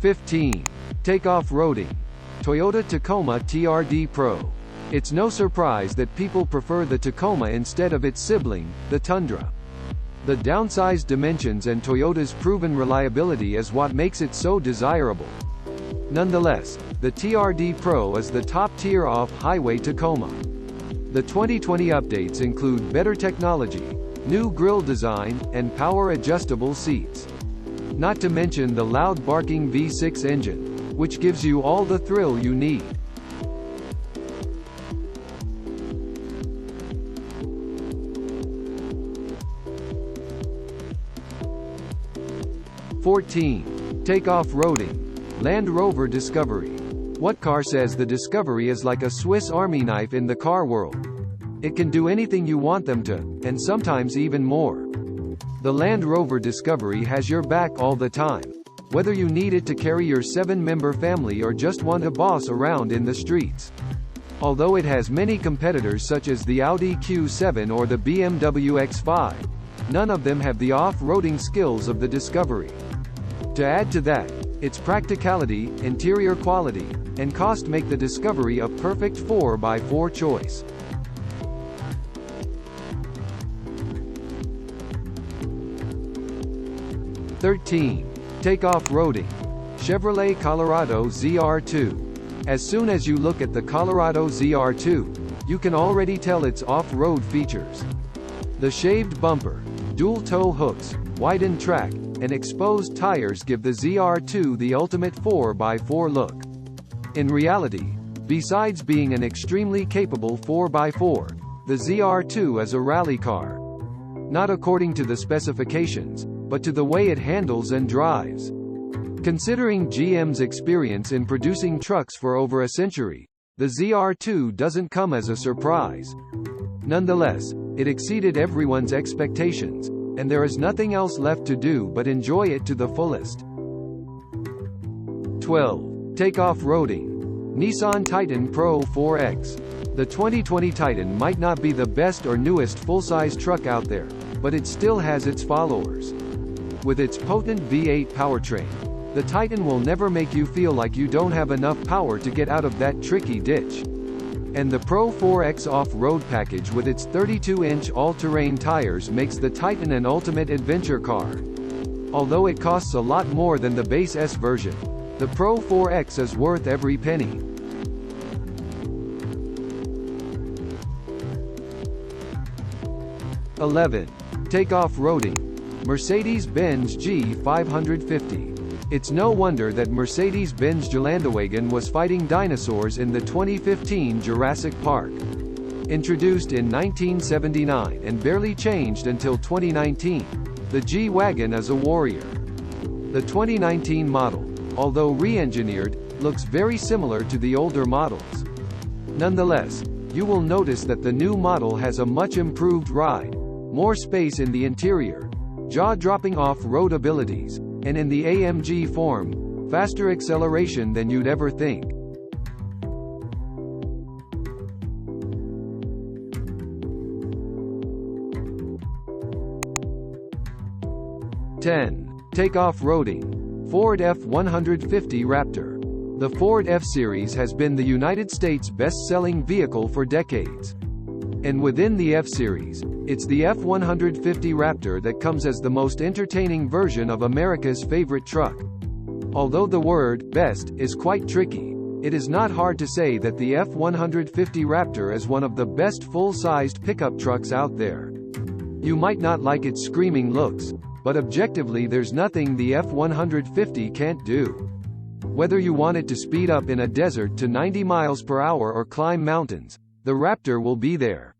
15. Take off-roading. Toyota Tacoma TRD Pro. It's no surprise that people prefer the Tacoma instead of its sibling, the Tundra. The downsized dimensions and Toyota's proven reliability is what makes it so desirable. Nonetheless, the TRD Pro is the top-tier off-highway Tacoma. The 2020 updates include better technology, new grille design, and power-adjustable seats. Not to mention the loud barking V6 engine, which gives you all the thrill you need. Take off-roading. Land Rover Discovery. What car says the Discovery is like a Swiss Army knife in the car world? It can do anything you want them to, and sometimes even more. The Land Rover Discovery has your back all the time, whether you need it to carry your 7-member family or just want to boss around in the streets. Although it has many competitors such as the Audi Q7 or the BMW X5, none of them have the off-roading skills of the Discovery. To add to that, its practicality, interior quality, and cost make the Discovery a perfect 4x4 choice. Take off-roading. Chevrolet Colorado ZR2. As soon as you look at the Colorado ZR2, you can already tell its off-road features. The shaved bumper, dual tow hooks, widened track, and exposed tires give the ZR2 the ultimate 4x4 look. In reality, besides being an extremely capable 4x4, the ZR2 is a rally car. Not according to the specifications, but to the way it handles and drives. Considering GM's experience in producing trucks for over a century, the ZR2 doesn't come as a surprise. Nonetheless, it exceeded everyone's expectations, and there is nothing else left to do but enjoy it to the fullest. 12. Take off-roading. Nissan Titan Pro 4X. The 2020 Titan might not be the best or newest full-size truck out there, but it still has its followers. With its potent V8 powertrain, the Titan will never make you feel like you don't have enough power to get out of that tricky ditch. And the Pro 4X off-road package with its 32-inch all-terrain tires makes the Titan an ultimate adventure car. Although it costs a lot more than the base S version, the Pro 4X is worth every penny. Take off-roading. Mercedes-Benz G550. It's no wonder that Mercedes-Benz Geländewagen was fighting dinosaurs in the 2015 Jurassic Park. Introduced in 1979 and barely changed until 2019, the G-Wagon is a warrior. The 2019 model, although re-engineered, looks very similar to the older models. Nonetheless, you will notice that the new model has a much improved ride, more space in the interior, jaw-dropping off-road abilities, and in the AMG form, faster acceleration than you'd ever think. Take off-roading. Ford F-150 Raptor. The Ford F-Series has been the United States' best-selling vehicle for decades. And within the F-Series, it's the F-150 Raptor that comes as the most entertaining version of America's favorite truck. Although the word "best" is quite tricky, it is not hard to say that the F-150 Raptor is one of the best full-sized pickup trucks out there. You might not like its screaming looks, but objectively there's nothing the F-150 can't do. Whether you want it to speed up in a desert to 90 miles per hour or climb mountains, the Raptor will be there.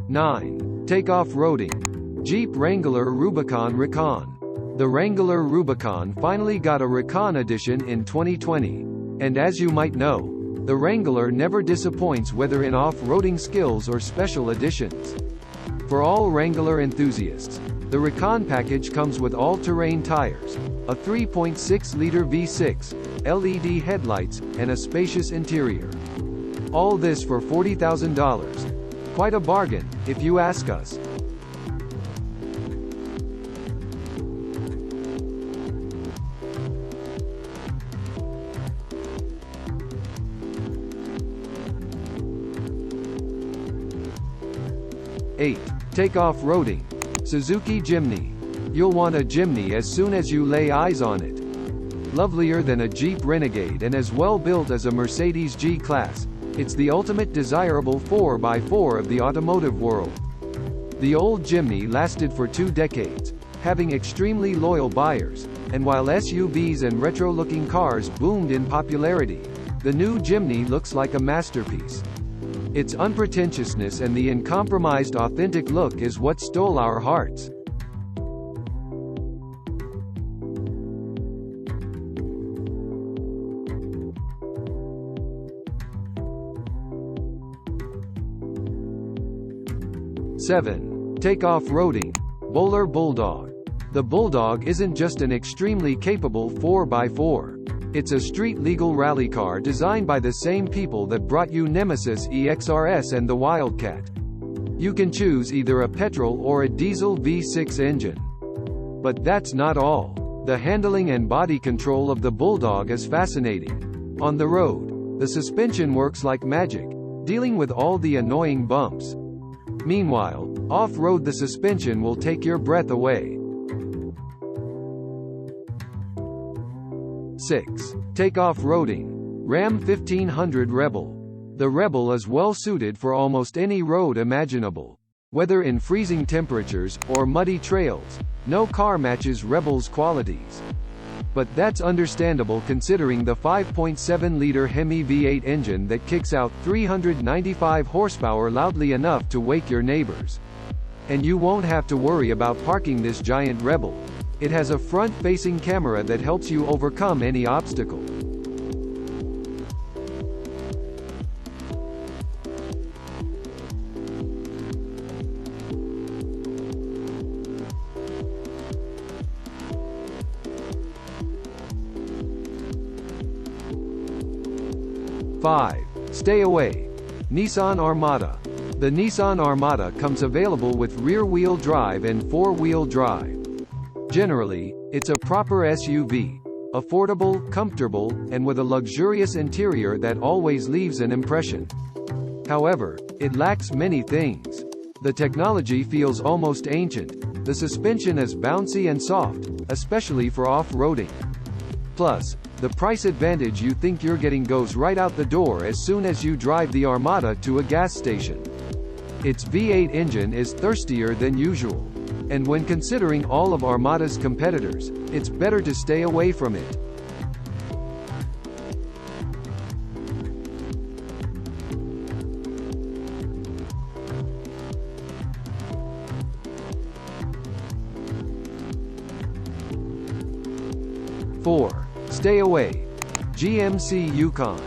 9. Take off-roading. Jeep Wrangler Rubicon Recon. The Wrangler Rubicon finally got a Recon edition in 2020. And as you might know, the Wrangler never disappoints whether in off-roading skills or special editions. For all Wrangler enthusiasts, the Recon package comes with all-terrain tires, a 3.6-liter V6, LED headlights, and a spacious interior. All this for $40,000. Quite a bargain, if you ask us. 8. Take off-roading. Suzuki Jimny. You'll want a Jimny as soon as you lay eyes on it. Lovelier than a Jeep Renegade and as well built as a Mercedes G-Class, it's the ultimate desirable 4x4 of the automotive world. The old Jimny lasted for 2 decades, having extremely loyal buyers, and while SUVs and retro-looking cars boomed in popularity, the new Jimny looks like a masterpiece. Its unpretentiousness and the uncompromised authentic look is what stole our hearts. Seven. Take off-roading. Bowler Bulldog. The Bulldog isn't just an extremely capable 4x4. It's a street-legal rally car designed by the same people that brought you Nemesis EXRS and the Wildcat. You can choose either a petrol or a diesel V6 engine. But that's not all. The handling and body control of the Bulldog is fascinating. On the road, the suspension works like magic, dealing with all the annoying bumps. Meanwhile, off-road the suspension will take your breath away. 6. Take off-roading. Ram 1500 Rebel. The Rebel is well suited for almost any road imaginable. Whether in freezing temperatures or muddy trails, no car matches Rebel's qualities. But that's understandable considering the 5.7-liter Hemi V8 engine that kicks out 395 horsepower loudly enough to wake your neighbors. And you won't have to worry about parking this giant Rebel. It has a front-facing camera that helps you overcome any obstacle. Five. Stay away. Nissan Armada. The Nissan Armada comes available with rear-wheel drive and four-wheel drive. Generally, it's a proper SUV, affordable, comfortable, and with a luxurious interior that always leaves an impression. However, it lacks many things. The technology feels almost ancient. The suspension is bouncy and soft, especially for off-roading. Plus, the price advantage you think you're getting goes right out the door as soon as you drive the Armada to a gas station. Its V8 engine is thirstier than usual. And when considering all of Armada's competitors, it's better to stay away from it. Four. Stay away. GMC Yukon.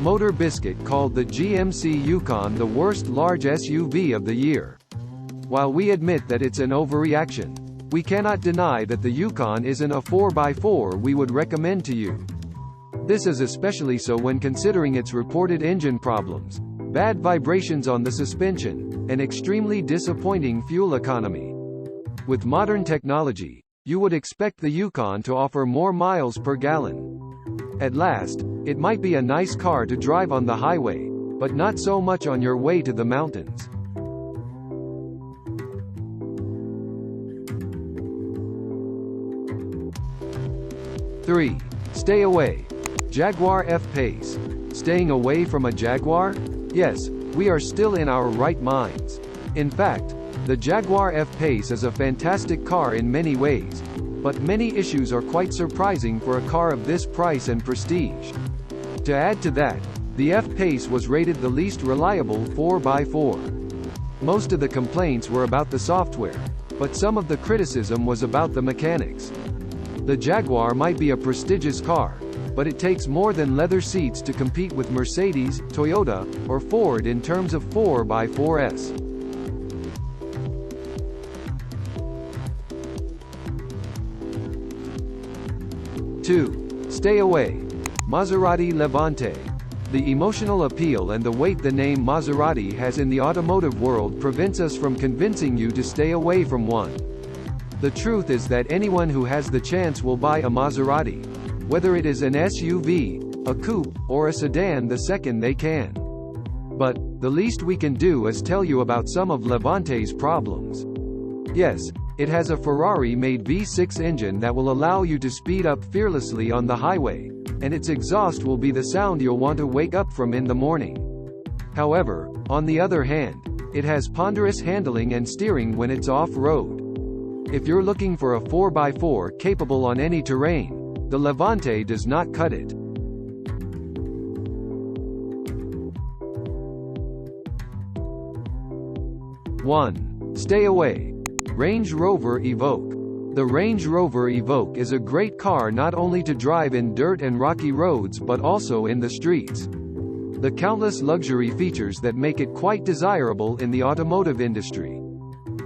Motor Biscuit called the GMC Yukon the worst large SUV of the year. While we admit that it's an overreaction, we cannot deny that the Yukon isn't a 4x4 we would recommend to you. This is especially so when considering its reported engine problems, bad vibrations on the suspension, and extremely disappointing fuel economy. With modern technology, you would expect the Yukon to offer more miles per gallon. At last, it might be a nice car to drive on the highway, but not so much on your way to the mountains. Three. Stay away. Jaguar F-Pace. Staying away from a Jaguar? Yes, we are still in our right minds. In fact, the Jaguar F-Pace is a fantastic car in many ways, but many issues are quite surprising for a car of this price and prestige. To add to that, the F-Pace was rated the least reliable 4x4. Most of the complaints were about the software, but some of the criticism was about the mechanics. The Jaguar might be a prestigious car, but it takes more than leather seats to compete with Mercedes, Toyota, or Ford in terms of 4x4s. 2. Stay away. Maserati Levante. The emotional appeal and the weight the name Maserati has in the automotive world prevents us from convincing you to stay away from one. The truth is that anyone who has the chance will buy a Maserati, whether it is an SUV, a coupe, or a sedan the second they can. But, the least we can do is tell you about some of Levante's problems. Yes, it has a Ferrari-made V6 engine that will allow you to speed up fearlessly on the highway, and its exhaust will be the sound you'll want to wake up from in the morning. However, on the other hand, it has ponderous handling and steering when it's off-road. If you're looking for a 4x4 capable on any terrain, the Levante does not cut it. 1. Stay away. Range Rover Evoque. The Range Rover Evoque is a great car not only to drive in dirt and rocky roads but also in the streets. The countless luxury features that make it quite desirable in the automotive industry.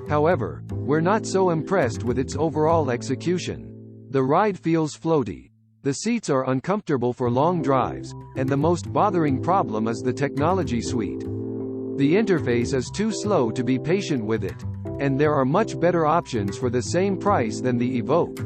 However, we're not so impressed with its overall execution. The ride feels floaty. The seats are uncomfortable for long drives, and the most bothering problem is the technology suite. The interface is too slow to be patient with it, and there are much better options for the same price than the Evoque.